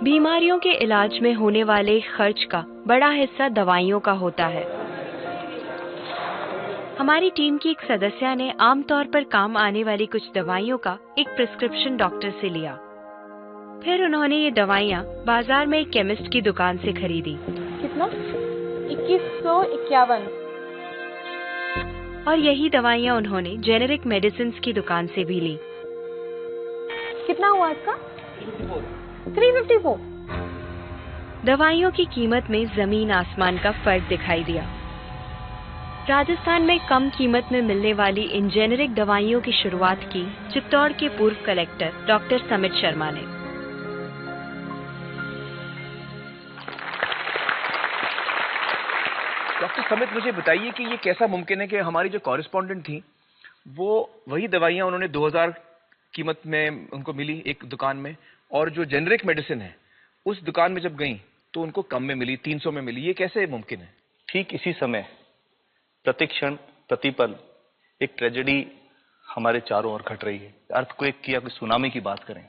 बीमारियों के इलाज में होने वाले खर्च का बड़ा हिस्सा दवाइयों का होता है। हमारी टीम की एक सदस्य ने आमतौर पर काम आने वाली कुछ दवाइयों का एक प्रिस्क्रिप्शन डॉक्टर से लिया। फिर उन्होंने ये दवाइयाँ बाजार में एक केमिस्ट की दुकान से खरीदी। कितना? 2151। और यही दवाइयाँ उन्होंने जेनेरिक मेडिसिन की दुकान से भी ली। कितना हुआ इसका? 354। दवाइयों की कीमत में जमीन आसमान का फर्क दिखाई दिया। राजस्थान में कम कीमत में मिलने वाली इन जेनेरिक दवाइयों की शुरुआत की चित्तौड़ के पूर्व कलेक्टर डॉक्टर समित शर्मा ने। डॉक्टर समित, मुझे बताइए कि ये कैसा मुमकिन है कि हमारी जो कॉरेस्पॉन्डेंट थी वो वही दवाइयाँ उन्होंने 2000 कीमत में उनको मिली एक दुकान में, और जो जेनेरिक मेडिसिन है उस दुकान में जब गई तो उनको कम में मिली, 300 में मिली। ये कैसे मुमकिन है? ठीक इसी समय प्रतिक्षण प्रतिपल एक ट्रेजेडी हमारे चारों ओर घट रही है। अर्थक्वेक की या कोई सुनामी की बात करें,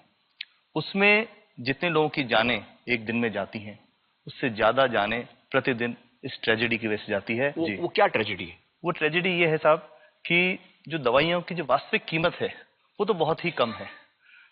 उसमें जितने लोगों की जानें एक दिन में जाती हैं, उससे ज्यादा जानें प्रतिदिन इस ट्रेजेडी की वजह से जाती है। वो क्या ट्रेजेडी है? वो ट्रेजेडी ये है साहब कि जो दवाइयों की जो वास्तविक कीमत है वो तो बहुत ही कम है,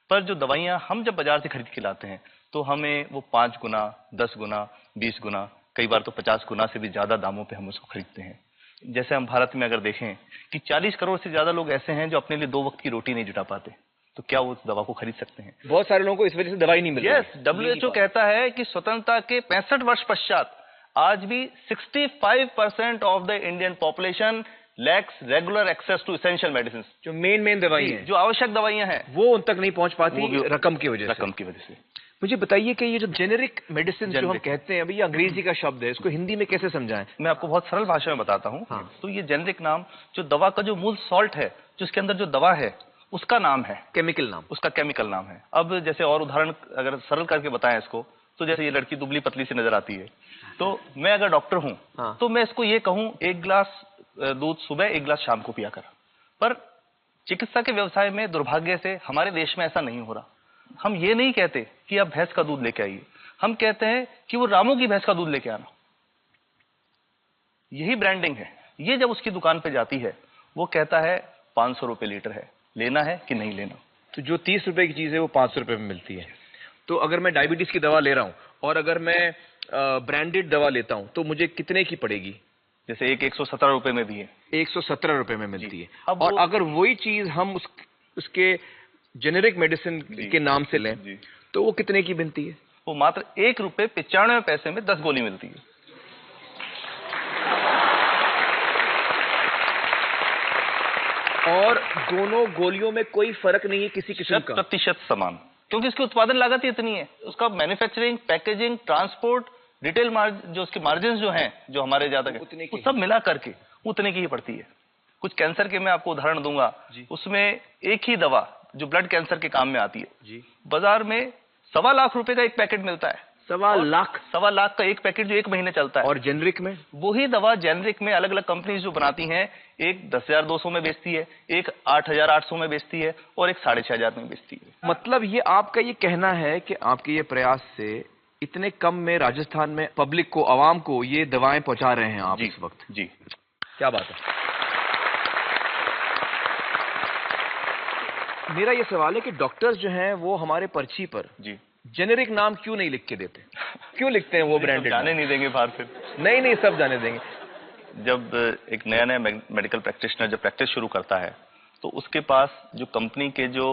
पर जो दवाइयां हम जब बाजार से खरीद के लाते हैं तो हमें वो 5 गुना, 10 गुना, 20 गुना, कई बार तो 50 गुना से भी ज्यादा दामों पे हम उसको खरीदते हैं। जैसे हम भारत में अगर देखें कि 40 करोड़ से ज्यादा लोग ऐसे हैं जो अपने लिए 2 वक्त की रोटी नहीं जुटा पाते, तो क्या वो उस दवा को खरीद सकते हैं? बहुत सारे लोगों को इस वजह से दवाई नहीं मिल रही। यस, WHO कहता है कि स्वतंत्रता के 65 वर्ष पश्चात आज भी 65% of the Indian population lacks regular access to essential medicine. जो मेन दवाई है, जो आवश्यक दवाइयां हैं, वो उन तक नहीं पहुंच पाती रकम की वजह से। मुझे बताइए कि ये जो जेनेरिक मेडिसिन जो हम कहते हैं, अभी ये अंग्रेजी का शब्द है, इसको हिंदी में कैसे समझाएं? मैं आपको बहुत सरल भाषा में बताता हूँ। हाँ। तो ये जेनेरिक नाम जो दवा का जो मूल सॉल्ट है, जो इसके अंदर जो दवा है उसका नाम है, केमिकल नाम, उसका केमिकल नाम है। अब जैसे और उदाहरण अगर सरल करके बताएं इसको, तो जैसे ये लड़की दुबली पतली सी नजर आती है, तो मैं अगर डॉक्टर हूं हाँ। तो मैं इसको ये कहूं 1 गिलास दूध सुबह 1 गिलास शाम को पिया कर। पर चिकित्सा के व्यवसाय में दुर्भाग्य से हमारे देश में ऐसा नहीं हो रहा। हम ये नहीं कहते कि आप भैंस का दूध लेके आइए, हम कहते हैं कि वो रामू की भैंस का दूध लेके आना। यही ब्रांडिंग है। ये जब उसकी दुकान पे जाती है वो कहता है 500 रुपए लीटर है, लेना है कि नहीं लेना। तो जो 30 रुपए की चीज है वो 500 रुपए में मिलती है। तो अगर मैं डायबिटीज की दवा ले रहा हूँ और अगर मैं ब्रांडेड दवा लेता हूँ तो मुझे कितने की पड़ेगी? जैसे एक 117 रुपए में भी है, 117 रुपए में मिलती है। और अगर वही चीज हम उसके जेनेरिक मेडिसिन के नाम से लें तो वो कितने की बनती है? वो मात्र 1 रुपए 95 पैसे में 10 गोली मिलती है। और दोनों गोलियों में कोई फर्क नहीं है किसी किस्म का? 100% समान, क्योंकि इसकी उत्पादन लागत ही इतनी है। उसका मैन्युफैक्चरिंग, पैकेजिंग, ट्रांसपोर्ट, रिटेल जो उसके मार्जिन जो हैं, जो हमारे ज्यादा वो सब मिला करके उतने की ही पड़ती है। कुछ कैंसर के मैं आपको उदाहरण दूंगा, उसमें एक ही दवा जो ब्लड कैंसर के काम में आती है, बाजार में 1.25 लाख रुपए का एक पैकेट मिलता है। 1.25 लाख का एक पैकेट जो 1 महीने चलता है। और जेनरिक में वही दवा जेनरिक में अलग अलग कंपनीज जो बनाती हैं, एक 10,200 में बेचती है, एक 8,800 में बेचती है और एक 6,500 में बेचती है। मतलब ये आपका ये कहना है कि आपके ये प्रयास से इतने कम में राजस्थान में पब्लिक को, आवाम को ये दवाएं पहुंचा रहे हैं आप इस वक्त? जी, क्या बात है। मेरा ये सवाल है कि डॉक्टर्स जो हैं वो हमारे पर्ची पर जेनेरिक नाम क्यों नहीं लिख के देते? क्यों लिखते हैं वो ब्रांडेड? जाने नहीं देंगे बाहर फिर? नहीं, सब जाने देंगे। जब एक नया मेडिकल प्रैक्टिशनर जब प्रैक्टिस शुरू करता है तो उसके पास जो कंपनी के जो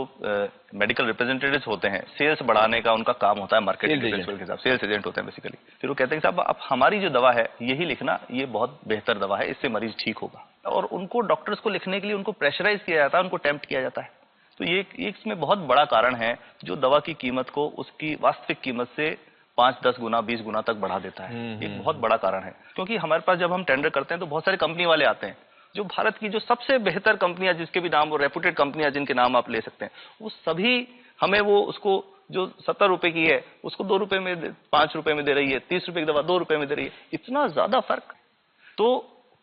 मेडिकल रिप्रेजेंटेटिव्स होते हैं, सेल्स बढ़ाने का उनका काम होता है, मार्केटिंग प्रिंसिपल के हिसाब से सेल्स एजेंट होते हैं बेसिकली। फिर वो कहते हैं साहब आप हमारी जो दवा है यही लिखना, ये बहुत बेहतर दवा है, इससे मरीज ठीक होगा। और उनको डॉक्टर्स को लिखने के लिए उनको प्रेशराइज किया जाता है, उनको टेम्प्ट किया जाता है। तो ये इसमें बहुत बड़ा कारण है जो दवा की कीमत को उसकी वास्तविक कीमत से 5, 10 गुना, 20 गुना तक बढ़ा देता है। एक बहुत बड़ा कारण है, क्योंकि हमारे पास जब हम टेंडर करते हैं तो बहुत सारे कंपनी वाले आते हैं, जो भारत की जो सबसे बेहतर कंपनियां, जिसके भी नाम वो रेपुटेड कंपनियां जिनके नाम आप ले सकते हैं, वो सभी हमें वो उसको जो 70 रुपए की है उसको 2 रुपए में, 5 रुपए में दे रही है। 30 रुपए की दवा 2 रुपए में दे रही है। इतना ज्यादा फर्क। तो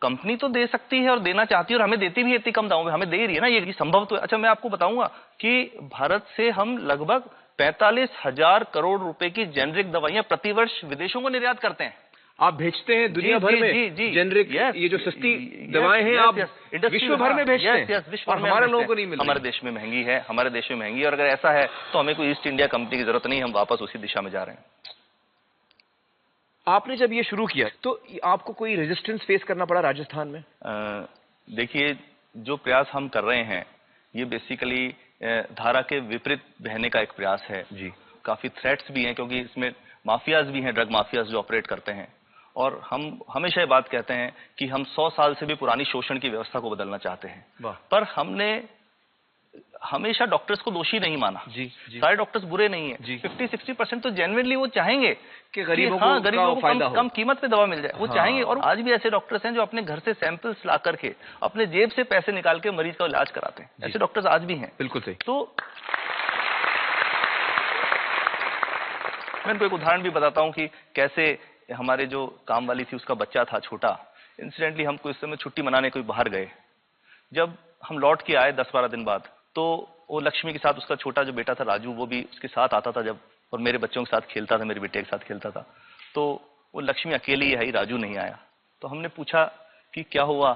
कंपनी तो दे सकती है और देना चाहती है, और हमें देती भी है इतनी कम दामों में, हमें दे रही है ना, ये संभव तो है। अच्छा, मैं आपको बताऊंगा कि भारत से हम लगभग 45,000 करोड़ रुपए की जेनरिक दवाइयां प्रतिवर्ष विदेशों को निर्यात करते हैं। आप भेजते हैं दुनिया भर में जेनरिक, ये जो सस्ती दवाएं हैं आप विश्व भर में भेजते हैं, और हमारे लोगों को नहीं मिल रही। हमारे देश में महंगी है, हमारे देश में महंगी है, और अगर ऐसा है तो हमें कोई ईस्ट इंडिया कंपनी की जरूरत नहीं, हम वापस उसी दिशा में जा रहे हैं। आपने जब ये शुरू किया तो आपको कोई रेजिस्टेंस फेस करना पड़ा राजस्थान में? देखिए, जो प्रयास हम कर रहे हैं ये बेसिकली धारा के विपरीत बहने का एक प्रयास है जी। काफी थ्रेट्स भी हैं, क्योंकि इसमें माफियाज भी हैं, ड्रग माफियाज जो ऑपरेट करते हैं, और हम हमेशा ये बात कहते हैं कि हम 100 साल से भी पुरानी शोषण की व्यवस्था को बदलना चाहते हैं, पर हमने हमेशा डॉक्टर्स को दोषी नहीं माना जी। सारे डॉक्टर्स बुरे नहीं है, 50-60% तो जेन्युइनली वो चाहेंगे कि गरीबों को कम कीमत पे दवा मिल जाए, वो चाहेंगे। और आज भी ऐसे डॉक्टर्स हैं जो अपने घर से सैंपल्स ला करके अपने जेब से पैसे निकाल के मरीज का इलाज कराते हैं, ऐसे डॉक्टर्स आज भी हैं। बिल्कुल सही। तो मैं इनको एक उदाहरण भी बताता हूँ कि कैसे हमारे जो काम वाली थी उसका बच्चा था छोटा, इंसिडेंटली हम इस समय छुट्टी मनाने कोई बाहर गए, जब हम लौट के आए 10-12 दिन बाद, तो वो लक्ष्मी के साथ उसका छोटा जो बेटा था राजू, वो भी उसके साथ आता था जब, और मेरे बच्चों के साथ खेलता था, मेरे बेटे के साथ खेलता था। तो वो लक्ष्मी अकेली आई, राजू नहीं आया। तो हमने पूछा कि क्या हुआ,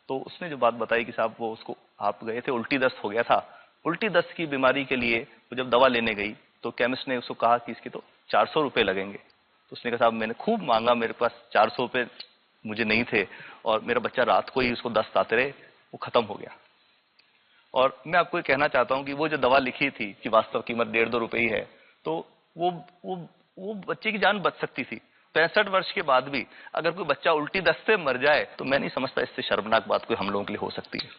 तो उसने जो बात बताई कि साहब वो उसको आप गए थे, उल्टी दस्त हो गया था। उल्टी दस्त की बीमारी के लिए वो जब दवा लेने गई तो केमिस्ट ने उसको कहा कि इसके तो 400 रुपये लगेंगे। तो उसने कहा साहब मैंने खूब मांगा, मेरे पास 400 रुपये मुझे नहीं थे, और मेरा बच्चा रात को ही उसको दस्त आते रहे, वो खत्म हो गया। और मैं आपको ये कहना चाहता हूँ कि वो जो दवा लिखी थी कि वास्तव कीमत 1.5-2 रुपये ही है, तो वो बच्चे की जान बच सकती थी। 65 वर्ष के बाद भी अगर कोई बच्चा उल्टी दस्त से मर जाए तो मैं नहीं समझता इससे शर्मनाक बात कोई हम लोगों के लिए हो सकती है।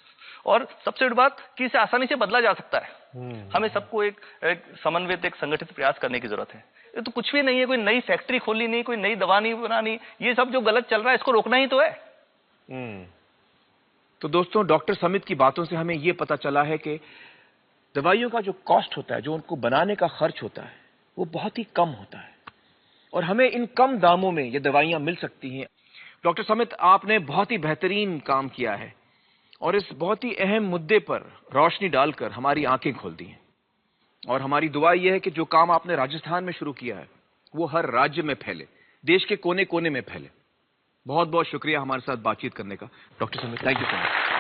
और सबसे बड़ी बात कि इसे आसानी से बदला जा सकता है। हमें सबको एक समन्वित, एक संगठित प्रयास करने की जरूरत है। ये तो कुछ भी नहीं है, कोई नई फैक्ट्री खोलनी नहीं, कोई नई दवा नहीं बनानी, ये सब जो गलत चल रहा है इसको रोकना ही तो है। तो दोस्तों, डॉक्टर समित की बातों से हमें यह पता चला है कि दवाइयों का जो कॉस्ट होता है, जो उनको बनाने का खर्च होता है, वो बहुत ही कम होता है, और हमें इन कम दामों में ये दवाइयां मिल सकती हैं। डॉक्टर समित, आपने बहुत ही बेहतरीन काम किया है और इस बहुत ही अहम मुद्दे पर रोशनी डालकर हमारी आंखें खोल दी हैं, और हमारी दुआ यह है कि जो काम आपने राजस्थान में शुरू किया है वो हर राज्य में फैले, देश के कोने कोने में फैले। बहुत बहुत शुक्रिया हमारे साथ बातचीत करने का doctor Samit, thank you so much.